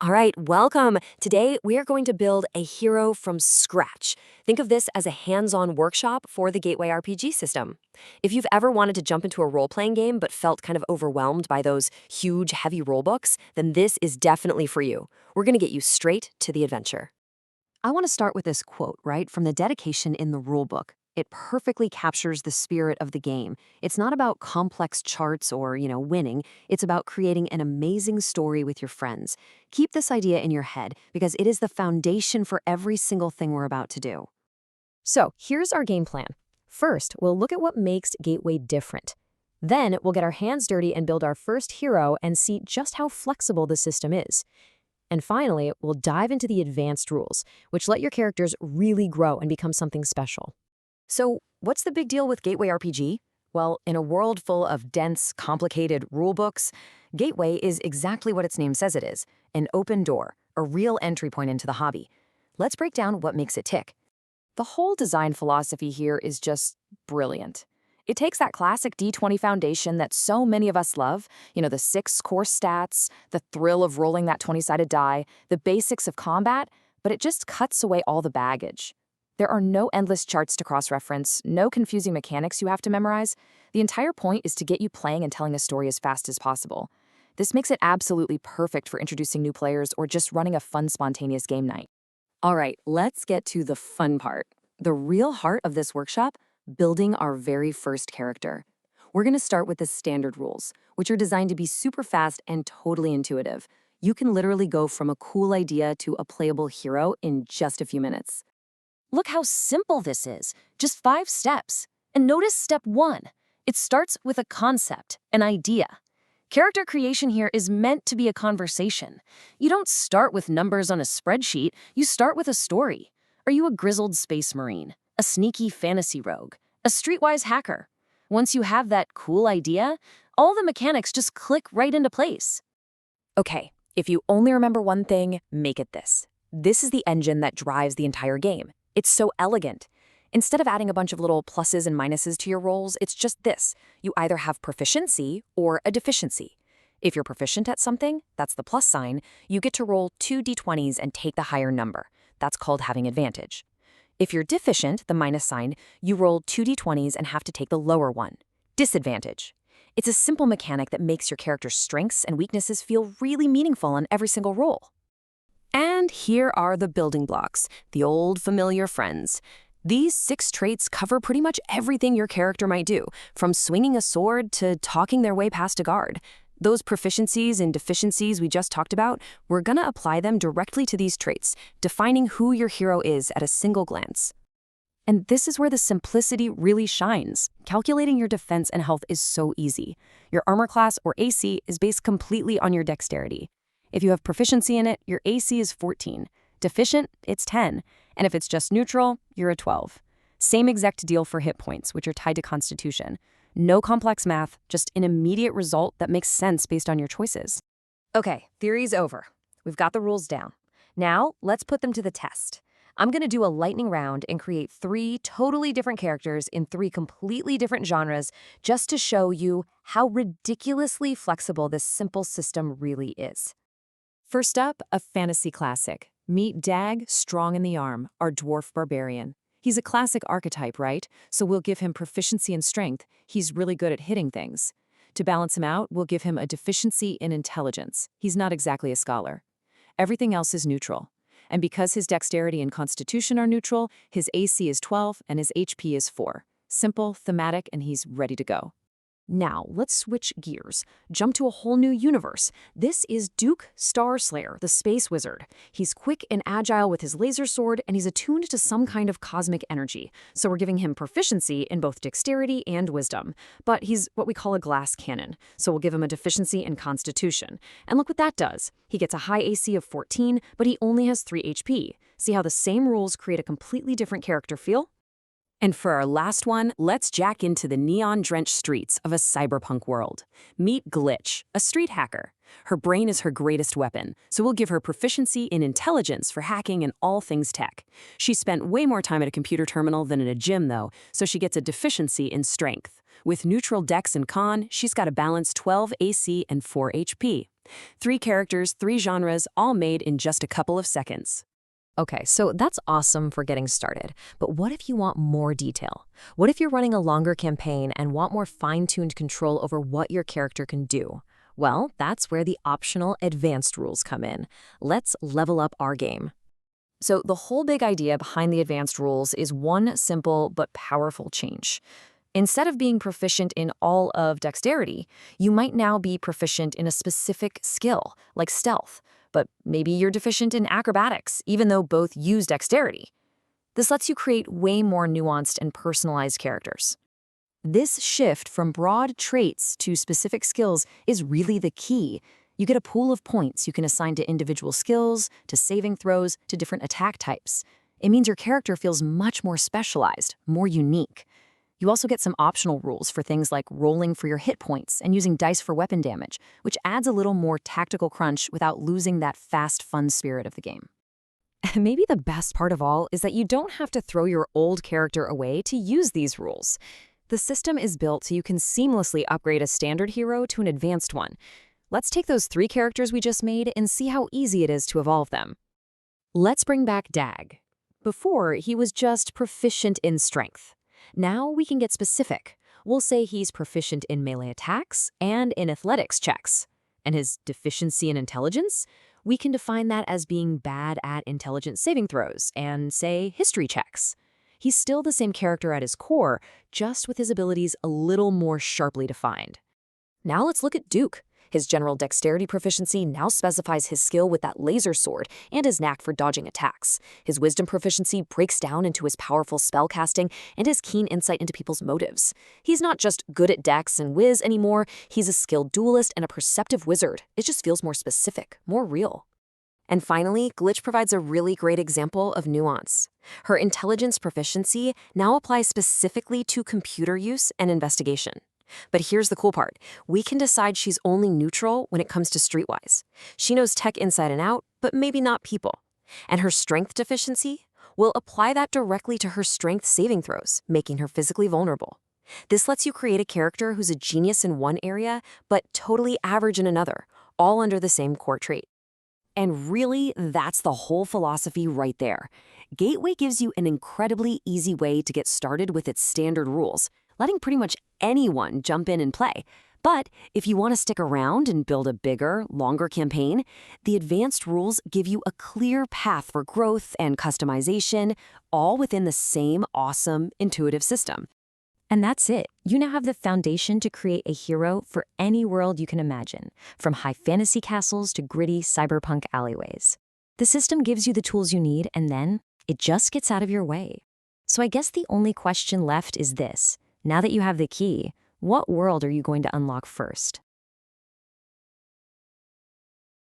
All right, welcome. Today, we are going to build a hero from scratch. Think of this as a hands-on workshop for the Gateway RPG system. If you've ever wanted to jump into a role-playing game but felt kind of overwhelmed by those huge, heavy rulebooks, then this is definitely for you. We're going to get you straight to the adventure. I want to start with this quote, right, from the dedication in the rulebook. It perfectly captures the spirit of the game. It's not about complex charts or, winning. It's about creating an amazing story with your friends. Keep this idea in your head because it is the foundation for every single thing we're about to do. So, here's our game plan. First, we'll look at what makes Gateway different. Then, we'll get our hands dirty and build our first hero and see just how flexible the system is. And finally, we'll dive into the advanced rules, which let your characters really grow and become something special. So, what's the big deal with Gateway RPG? Well, in a world full of dense, complicated rulebooks, Gateway is exactly what its name says it is, an open door, a real entry point into the hobby. Let's break down what makes it tick. The whole design philosophy here is just brilliant. It takes that classic D20 foundation that so many of us love, the 6 core stats, the thrill of rolling that 20-sided die, the basics of combat, but it just cuts away all the baggage. There are no endless charts to cross-reference, no confusing mechanics you have to memorize. The entire point is to get you playing and telling a story as fast as possible. This makes it absolutely perfect for introducing new players or just running a fun, spontaneous game night. All right, let's get to the fun part. The real heart of this workshop, building our very first character. We're going to start with the standard rules, which are designed to be super fast and totally intuitive. You can literally go from a cool idea to a playable hero in just a few minutes. Look how simple this is, just 5 steps. And notice step 1. It starts with a concept, an idea. Character creation here is meant to be a conversation. You don't start with numbers on a spreadsheet, you start with a story. Are you a grizzled space marine, a sneaky fantasy rogue, a streetwise hacker? Once you have that cool idea, all the mechanics just click right into place. Okay, if you only remember one thing, make it this. This is the engine that drives the entire game. It's so elegant. Instead of adding a bunch of little pluses and minuses to your rolls, it's just this. You either have proficiency or a deficiency. If you're proficient at something, that's the plus sign, you get to roll 2 d20s and take the higher number. That's called having advantage. If you're deficient, the minus sign, you roll 2 d20s and have to take the lower one. Disadvantage. It's a simple mechanic that makes your character's strengths and weaknesses feel really meaningful on every single roll. And here are the building blocks, the old familiar friends. These 6 traits cover pretty much everything your character might do, from swinging a sword to talking their way past a guard. Those proficiencies and deficiencies we just talked about, we're going to apply them directly to these traits, defining who your hero is at a single glance. And this is where the simplicity really shines. Calculating your defense and health is so easy. Your armor class, or AC, is based completely on your dexterity. If you have proficiency in it, your AC is 14. Deficient, it's 10. And if it's just neutral, you're a 12. Same exact deal for hit points, which are tied to constitution. No complex math, just an immediate result that makes sense based on your choices. Okay, theory's over. We've got the rules down. Now, let's put them to the test. I'm going to do a lightning round and create 3 totally different characters in 3 completely different genres just to show you how ridiculously flexible this simple system really is. First up, a fantasy classic. Meet Dag, strong in the arm, our dwarf barbarian. He's a classic archetype, right? So we'll give him proficiency in strength. He's really good at hitting things. To balance him out, we'll give him a deficiency in intelligence. He's not exactly a scholar. Everything else is neutral. And because his dexterity and constitution are neutral, his AC is 12 and his HP is 4. Simple, thematic, and he's ready to go. Now, let's switch gears. Jump to a whole new universe. This is Duke Starslayer, the space wizard. He's quick and agile with his laser sword, and he's attuned to some kind of cosmic energy. So we're giving him proficiency in both dexterity and wisdom. But he's what we call a glass cannon, so we'll give him a deficiency in constitution. And look what that does. He gets a high AC of 14, but he only has 3 HP. See how the same rules create a completely different character feel? And for our last one, let's jack into the neon-drenched streets of a cyberpunk world. Meet Glitch, a street hacker. Her brain is her greatest weapon, so we'll give her proficiency in intelligence for hacking and all things tech. She spent way more time at a computer terminal than in a gym, though, so she gets a deficiency in strength. With neutral dex and con, she's got a balanced 12 AC and 4 HP. 3 characters, 3 genres, all made in just a couple of seconds. Okay, so that's awesome for getting started, but what if you want more detail? What if you're running a longer campaign and want more fine-tuned control over what your character can do? Well, that's where the optional advanced rules come in. Let's level up our game. So the whole big idea behind the advanced rules is one simple but powerful change. Instead of being proficient in all of dexterity, you might now be proficient in a specific skill, like stealth, but maybe you're deficient in acrobatics, even though both use dexterity. This lets you create way more nuanced and personalized characters. This shift from broad traits to specific skills is really the key. You get a pool of points you can assign to individual skills, to saving throws, to different attack types. It means your character feels much more specialized, more unique. You also get some optional rules for things like rolling for your hit points and using dice for weapon damage, which adds a little more tactical crunch without losing that fast, fun spirit of the game. And maybe the best part of all is that you don't have to throw your old character away to use these rules. The system is built so you can seamlessly upgrade a standard hero to an advanced one. Let's take those 3 characters we just made and see how easy it is to evolve them. Let's bring back Dag. Before, he was just proficient in strength. Now we can get specific. We'll say he's proficient in melee attacks and in athletics checks. And his deficiency in intelligence? We can define that as being bad at intelligence saving throws and, say, history checks. He's still the same character at his core, just with his abilities a little more sharply defined. Now let's look at Duke. His general dexterity proficiency now specifies his skill with that laser sword and his knack for dodging attacks. His wisdom proficiency breaks down into his powerful spellcasting and his keen insight into people's motives. He's not just good at dex and whiz anymore, he's a skilled duelist and a perceptive wizard. It just feels more specific, more real. And finally, Glitch provides a really great example of nuance. Her intelligence proficiency now applies specifically to computer use and investigation. But here's the cool part. We can decide she's only neutral when it comes to streetwise. She knows tech inside and out, but maybe not people. And her strength deficiency? We'll apply that directly to her strength saving throws, making her physically vulnerable. This lets you create a character who's a genius in one area, but totally average in another, all under the same core trait. And really, that's the whole philosophy right there. Gateway gives you an incredibly easy way to get started with its standard rules, letting pretty much anyone jump in and play. But if you want to stick around and build a bigger, longer campaign, the advanced rules give you a clear path for growth and customization, all within the same awesome, intuitive system. And that's it. You now have the foundation to create a hero for any world you can imagine, from high fantasy castles to gritty cyberpunk alleyways. The system gives you the tools you need, and then it just gets out of your way. So I guess the only question left is this. Now that you have the key, what world are you going to unlock first?